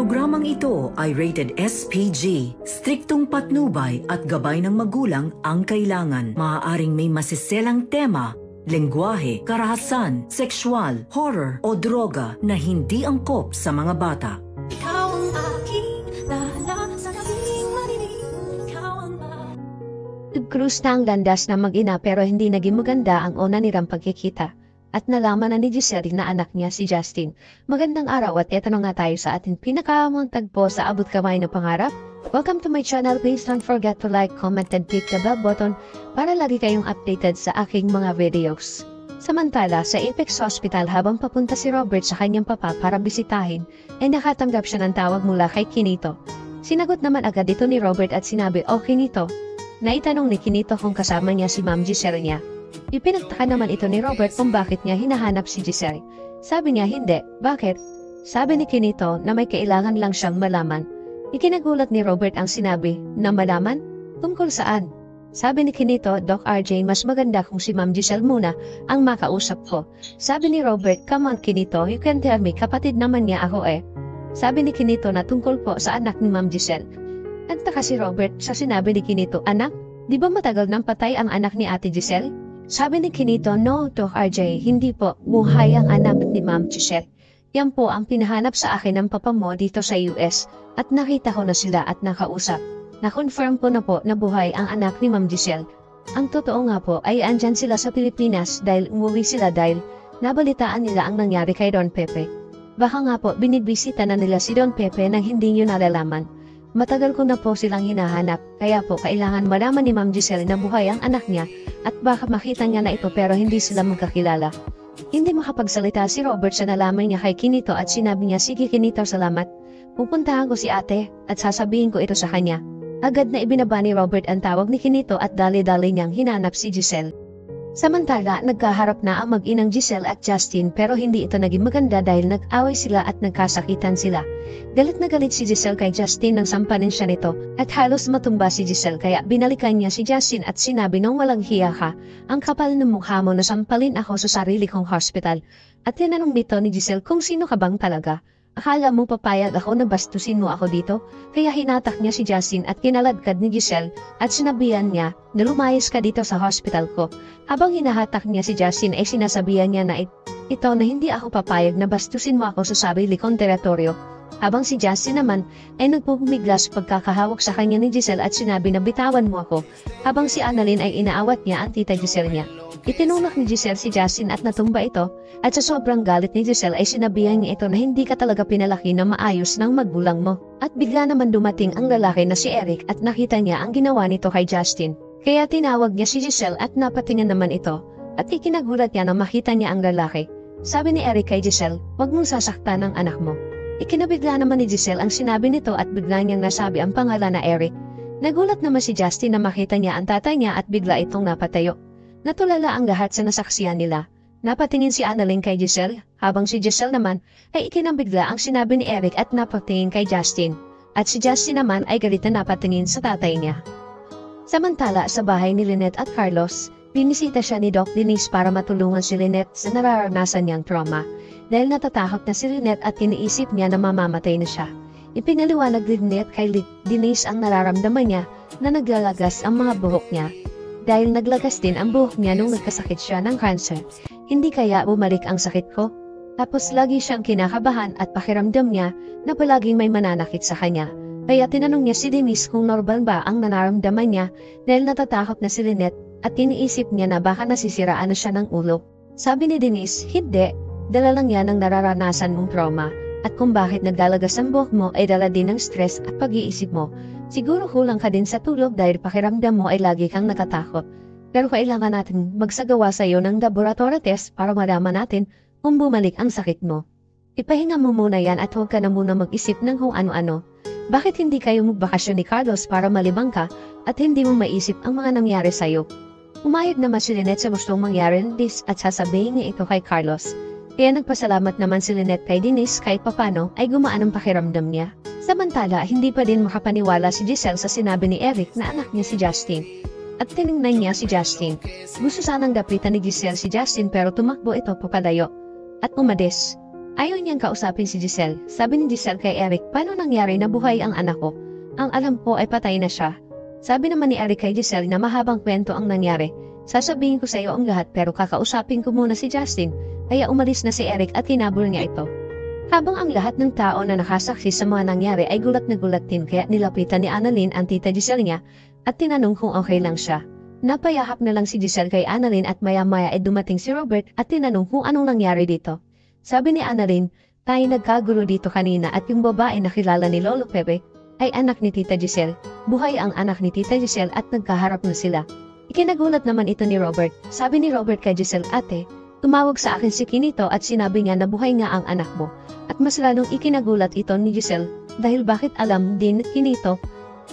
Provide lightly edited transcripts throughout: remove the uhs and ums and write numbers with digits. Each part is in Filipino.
programang ito ay rated SPG. Striktong patnubay at gabay ng magulang ang kailangan. Maaaring may masiselang tema, lengguwahe, karahasan, sexual, horror o droga na hindi angkop sa mga bata. Ikaw ang aking dahala sa gabing marinig. Ikaw ang Nag-cruise na ang landas na mag-ina pero hindi naging maganda ang una nilang pagkikita. At nalaman na ni Giselle na anak niya si Justin. Magandang araw at eto na nga tayo sa ating pinakaamang tagpo sa abot kamay na pangarap. Welcome to my channel. Please don't forget to like, comment, and click the bell button para lagi kayong updated sa aking mga videos. Samantala, sa Apex Hospital habang papunta si Robert sa kanyang papa para bisitahin, ay nakatanggap siya ng tawag mula kay Kinito. Sinagot naman agad ito ni Robert at sinabi, "Oh Kinito." Naitanong ni Kinito kung kasama niya si Ma'am Giselle niya. Ipinagtaka naman ito ni Robert kung bakit niya hinahanap si Giselle. Sabi niya hindi. Bakit? Sabi ni Kinito na may kailangan lang siyang malaman. Ikinagulat ni Robert ang sinabi na malaman? Tungkol saan? Sabi ni Kinito, "Doc RJ, mas maganda kung si Ma'am Giselle muna ang makausap ko." Sabi ni Robert, "Come on Kinito, you can tell me, kapatid naman niya ako eh." Sabi ni Kinito na tungkol po sa anak ni Ma'am Giselle. Nagtaka si Robert sa sinabi ni Kinito, "Anak? Di ba matagal nang patay ang anak ni Ate Giselle?" Sabi ni Kinito, "No, Doc RJ, hindi po. Buhay ang anak ni Ma'am Giselle. Yan po ang pinahanap sa akin ng papa mo dito sa US at nakita ko na sila at nakausap. Na-confirm ko na po na buhay ang anak ni Ma'am Giselle. Ang totoo nga po ay andyan sila sa Pilipinas dahil umuwi sila dahil nabalitaan nila ang nangyari kay Don Pepe. Baka nga po binibisita na nila si Don Pepe nang hindi nyo nalalaman. Matagal ko na po silang hinahanap, kaya po kailangan malaman ni Ma'am Giselle na buhay ang anak niya at baka makita niya na ito pero hindi sila magkakilala." Hindi makapagsalita si Robert sa nalaman niya kay Kinito at sinabi niya, "Sige Kinito, salamat. Pupuntahan ko si ate at sasabihin ko ito sa kanya." Agad na ibinaba ni Robert ang tawag ni Kinito at dali-dali niyang hinanap si Giselle. Samantala, nagkaharap na ang mag-inang Giselle at Justin pero hindi ito naging maganda dahil nag-away sila at nagkasakitan sila. Galit na galit si Giselle kay Justin nang sampanin siya nito at halos matumba si Giselle kaya binalikan niya si Justin at sinabi nang walang hiya ka, "Ang kapal ng mukha mo na sampalin ako sa sarili kong hospital." At tinanong nito ni Giselle kung sino ka bang talaga. "Akala mo papayag ako na bastusin mo ako dito?" Kaya hinatak niya si Justin at kinaladkad ni Giselle at sinabihan niya na lumayas ka dito sa hospital ko. Habang hinahatak niya si Justin ay sinasabihan niya na ito na hindi ako papayag na bastusin mo ako sa sarili kong teritoryo. Habang si Justin naman ay nagpupumiglas pagkakahawak sa kanya ni Giselle at sinabi na bitawan mo ako. Habang si Annalyn ay inaawat niya ang tita Giselle niya. Itinulak ni Giselle si Justin at natumba ito at sa sobrang galit ni Giselle ay sinabihan niya ito na hindi ka talaga pinalaki na maayos ng magulang mo. At bigla naman dumating ang lalaki na si Eric at nakita niya ang ginawa nito kay Justin. Kaya tinawag niya si Giselle at napatingin naman ito at ikinagulat niya na makita niya ang lalaki. Sabi ni Eric kay Giselle, "Huwag mong sasaktan ang anak mo." Ikinabigla naman ni Giselle ang sinabi nito at bigla niyang nasabi ang pangalan na Eric. Nagulat naman si Justin na makita niya ang tatay niya at bigla itong napatayo. Natulala ang lahat sa nasaksiyan nila. Napatingin si Annalyn kay Giselle, habang si Giselle naman ay ikinabigla ang sinabi ni Eric at napatingin kay Justin. At si Justin naman ay galit na napatingin sa tatay niya. Samantala sa bahay ni Lynette at Carlos, binisita siya ni Doc Denise para matulungan si Lynette sa nararanasan niyang trauma. Dahil natatakot na si Lynette at iniisip niya na mamamatay na siya. Ipinaliwanag ni Lynette kay Denise ang nararamdaman niya na naglalagas ang mga buhok niya. Dahil naglagas din ang buhok niya nung nagkasakit siya ng cancer. "Hindi kaya bumalik ang sakit ko?" Tapos lagi siyang kinakabahan at pakiramdam niya na palaging may mananakit sa kanya. Kaya tinanong niya si Denise kung normal ba ang nararamdaman niya dahil natatakot na si Lynette at iniisip niya na baka nasisiraan na siya ng ulo. Sabi ni Denise, "Hindi. Dala lang yan ang nararanasan mong trauma. At kung bakit nagdalagas ang buhok mo ay dala din ng stress at pag-iisip mo. Siguro kulang ka din sa tulog dahil pakiramdam mo ay lagi kang natatakot. Pero kailangan natin magsagawa sa iyo ng laboratory test para malaman natin kung bumalik ang sakit mo. Ipahinga mo muna yan at huwag ka na muna mag-isip ng kung ano-ano. Bakit hindi kayo magbakasyon ni Carlos para malibang ka at hindi mo maisip ang mga nangyari sa'yo?" Umayag naman si Lynette sa gustong mangyari ng this at sasabihin niya ito kay Carlos. Kaya nagpasalamat naman si Lynette kay Denise kahit papano ay gumaan ang pakiramdam niya. Samantala, hindi pa din makapaniwala si Giselle sa sinabi ni Eric na anak niya si Justin. At tinignan niya si Justin. Gusto sanang dapitan ni Giselle si Justin pero tumakbo ito papalayo. At umalis. Ayaw niyang kausapin si Giselle. Sabi ni Giselle kay Eric, paano nangyari na buhay ang anak ko? Ang alam ko ay patay na siya. Sabi naman ni Eric kay Giselle na mahabang kwento ang nangyari. Sasabihin ko sa iyo ang lahat pero kakausapin ko muna si Justin. Kaya umalis na si Eric at hinabol niya ito. Habang ang lahat ng tao na nakasaksi sa mga nangyari ay gulat na gulat din kaya nilapitan ni Annalyn ang tita Giselle niya at tinanong kung okay lang siya. Napayahap na lang si Giselle kay Annalyn at maya-maya ay dumating si Robert at tinanong kung anong nangyari dito. Sabi ni Annalyn, tayo nagkagulo dito kanina at yung babae na kilala ni Lolo Pepe ay anak ni Tita Giselle. Buhay ang anak ni Tita Giselle at nagkaharap na sila. Ikinagulat naman ito ni Robert. Sabi ni Robert kay Giselle, ate, tumawag sa akin si Kinito at sinabi niya na buhay nga ang anak mo. At mas lalong ikinagulat ito ni Giselle dahil bakit alam din Kinito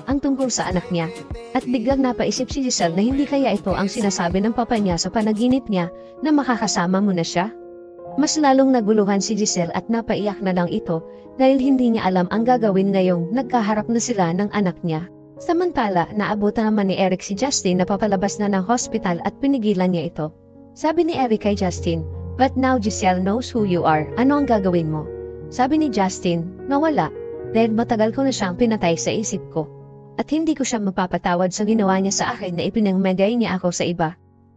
ang tungkol sa anak niya. At biglang napaisip si Giselle na hindi kaya ito ang sinasabi ng papa niya sa panaginip niya na makakasama mo na siya. Mas lalong naguluhan si Giselle at napaiyak na lang ito dahil hindi niya alam ang gagawin ngayong nagkaharap na sila ng anak niya. Samantala, naabutan naman ni Eric si Justin na papalabas na ng hospital at pinigilan niya ito. Sabi ni Eric kay Justin, but now Giselle knows who you are, ano ang gagawin mo? Sabi ni Justin, nawala, dahil matagal ko na siyang pinatay sa isip ko. At hindi ko siya mapapatawad sa ginawa niya sa akin na ipinangmagay niya ako sa iba.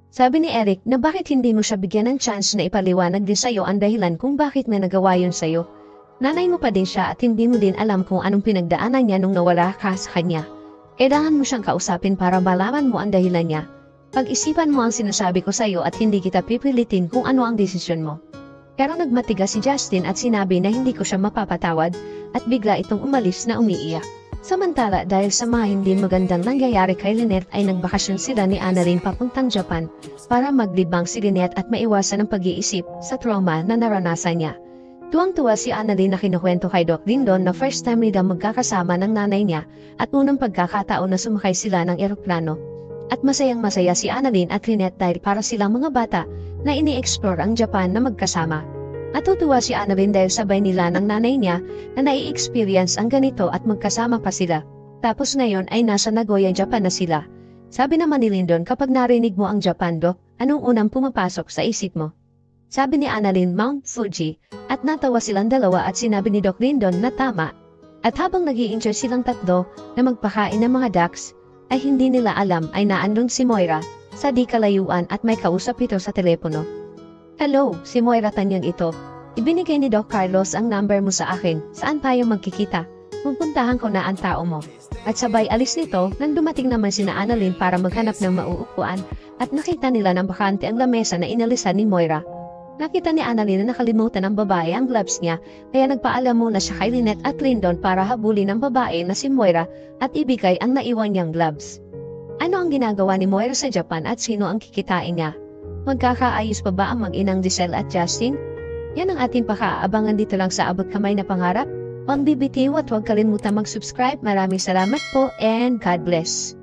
Sabi ni Eric na bakit hindi mo siya bigyan ng chance na ipaliwanag din sa'yo ang dahilan kung bakit na nagawa yun sa'yo. Nanay mo pa din siya at hindi mo din alam kung anong pinagdaanan niya nung nawala ka sa kanya. Kailangan mo siyang kausapin para malaman mo ang dahilan niya. Pag-isipan mo ang sinasabi ko sa'yo at hindi kita pipilitin kung ano ang desisyon mo. Pero nagmatigas si Justin at sinabi na hindi ko siya mapapatawad at bigla itong umalis na umiiyak. Samantala dahil sa mga hindi magandang nangyayari kay Lynette ay nagbakasyon sila ni Annalyn papuntang Japan para maglibang si Lynette at maiwasan ang pag-iisip sa trauma na naranasan niya. Tuwang-tuwa si Annalyn na kinukwento kay Doc Lindon na first time nila magkakasama ng nanay niya at unang pagkakataon na sumakay sila ng eroplano. At masayang-masaya si Annalyn at Lynette dahil para silang mga bata na ini-explore ang Japan na magkasama. Natutuwa si Annalyn dahil sabay nila ng nanay niya na nai-experience ang ganito at magkasama pa sila. Tapos ngayon ay nasa Nagoya, Japan na sila. Sabi naman ni Lindon, kapag narinig mo ang Japan, Doc, anong unang pumapasok sa isip mo? Sabi ni Annalyn, Mount Fuji, at natawa silang dalawa at sinabi ni Doc Lindon na tama. At habang nag-i-enjoy silang tatlo na magpakain ng mga ducks, ay hindi nila alam ay naandun si Moira sa di kalayuan at may kausap ito sa telepono. Hello, si Moira Tanyang ito. Ibinigay ni Doc Carlos ang number mo sa akin. Saan tayo magkikita? Pupuntahan ko na ang tao mo. At sabay alis nito nang dumating naman sina Annalyn para maghanap ng mauupuan at nakita nila ng bakante ang lamesa na inalisan ni Moira. Nakita ni Annalyn na nakalimutan ng babae ang gloves niya kaya nagpaalam muna siya kay Lynette at Lindon para habulin ng babae na si Moira at ibigay ang naiwan niyang gloves. Ano ang ginagawa ni Moira sa Japan at sino ang kikitain niya? Magkakaayos pa ba ang mag-inang Giselle at Justin? Yan ang ating pakaabangan dito lang sa Abot Kamay na Pangarap. Huwag bibitiw at huwag kalimutan mag-subscribe. Maraming salamat po and God bless.